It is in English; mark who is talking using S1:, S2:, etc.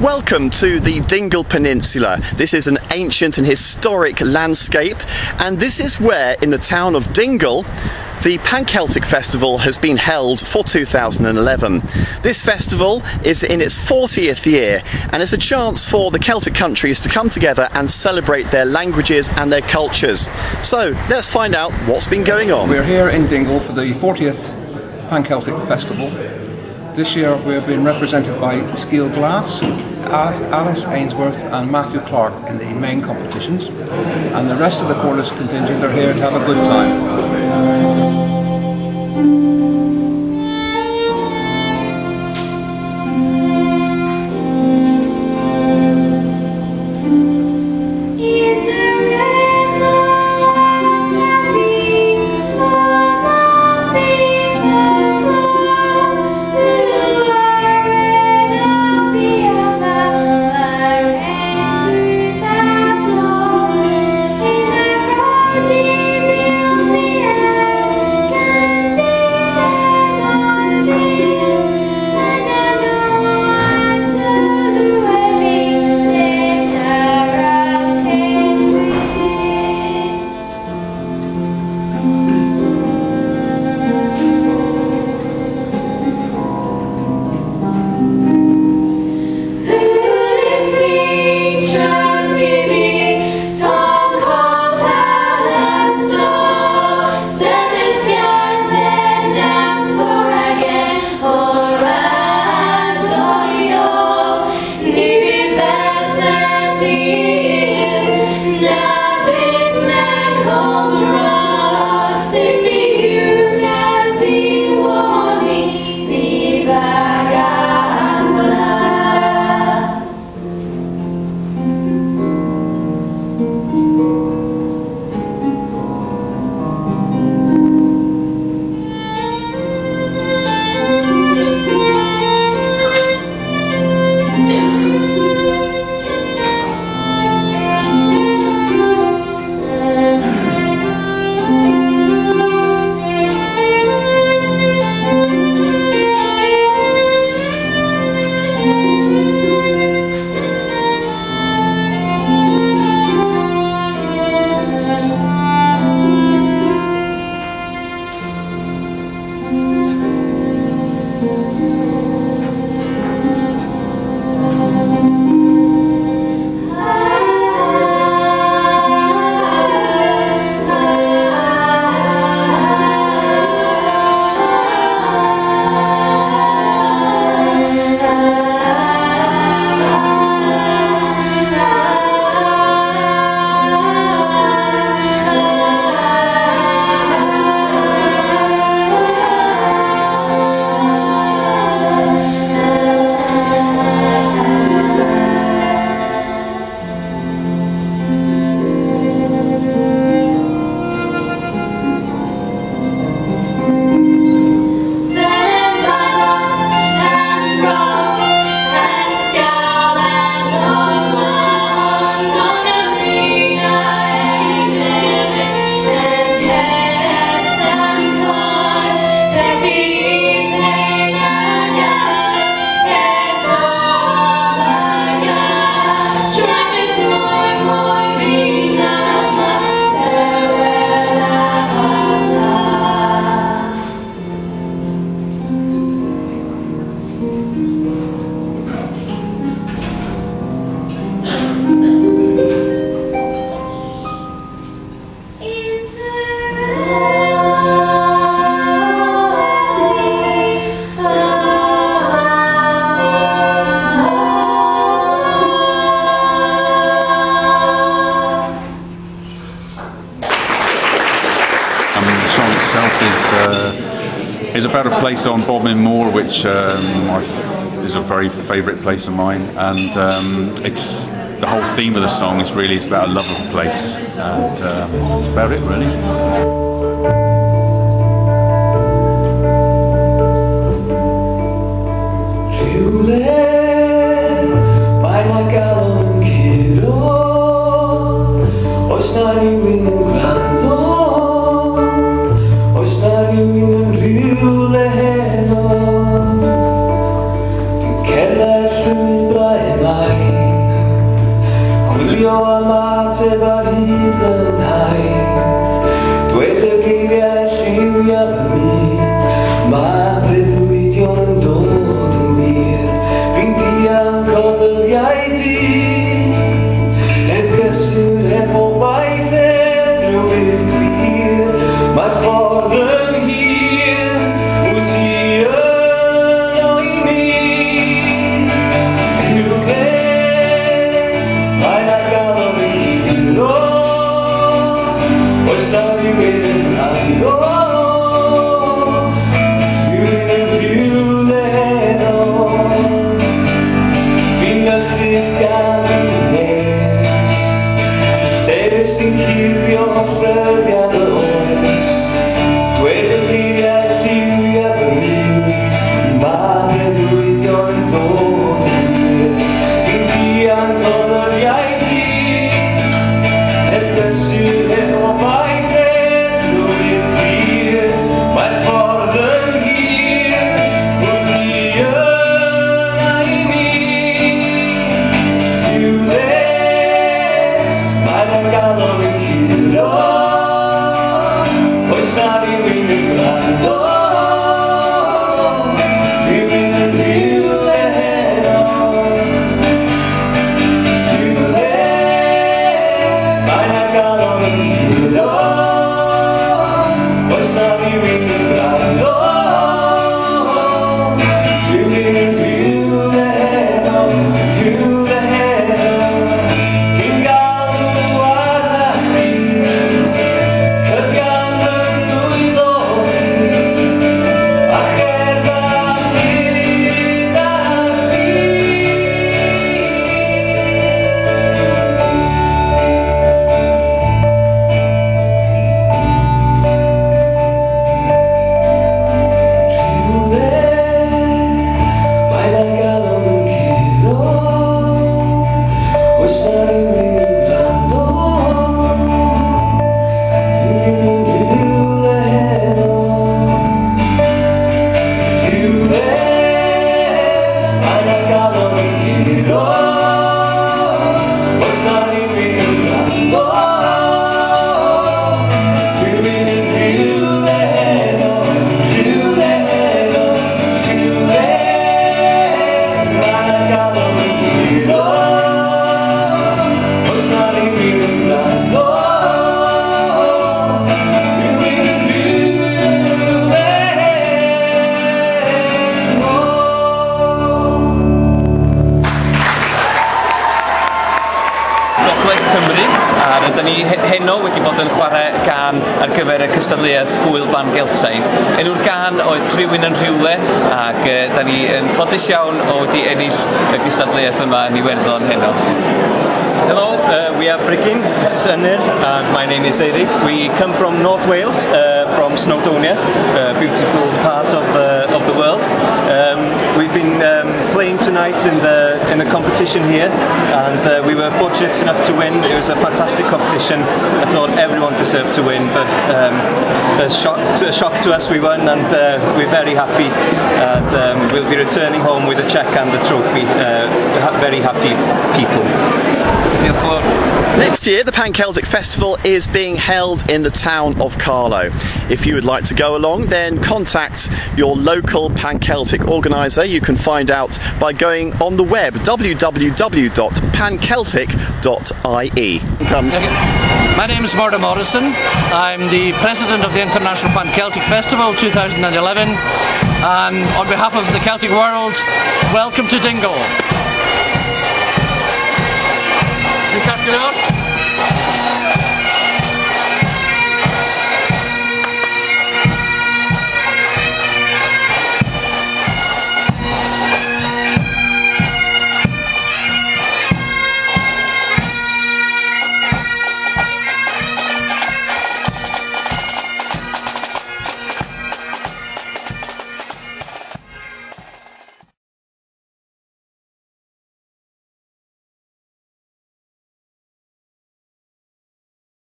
S1: Welcome to the Dingle Peninsula. This is an ancient and historic landscape, and this is where, in the town of Dingle, the Pan-Celtic Festival has been held for 2011. This festival is in its 40th year, and it's a chance for the Celtic countries to come together and celebrate their languages and their cultures. So let's find out what's been going on.
S2: We're here in Dingle for the 40th Pan-Celtic Festival. This year we're being represented by Skeal Glass, Alice Ainsworth and Matthew Clark in the main competitions, and the rest of the Cornish contingent are here to have a good time.
S3: The song itself is about a place on Bodmin Moor, which is a very favourite place of mine, and it's the whole theme of the song is about a love of a place, and that's about it really.
S4: Keller fly da ni heno wedi bod yn chwarae gân ar gyfer y cystadleuaeth Gwyl Ban Geltaidd. Enw'r gân oedd Rhywun yn Rhywle, ac da ni yn ffodus iawn o wedi ennill y cystadleuaeth yma yn Iwerddon heno.
S5: Hello, we are Brechin. This is Anir, and my name is Eric. We come from North Wales, from Snowdonia, a beautiful part of the world. We've been playing tonight in the competition here, and we were fortunate enough to win. It was a fantastic competition. I thought everyone deserved to win, but a shock to us, we won, and we're very happy. And we'll be returning home with a cheque and the trophy. Very happy people.
S1: Next year, the Pan-Celtic Festival is being held in the town of Carlow. If you would like to go along, then contact your local Pan-Celtic organiser. You can find out by going on the web, www.panceltic.ie.
S6: My name is Murdo Morrison. I'm the President of the International Pan-Celtic Festival 2011, and on behalf of the Celtic world, welcome to Dingle. Richard Gilliard.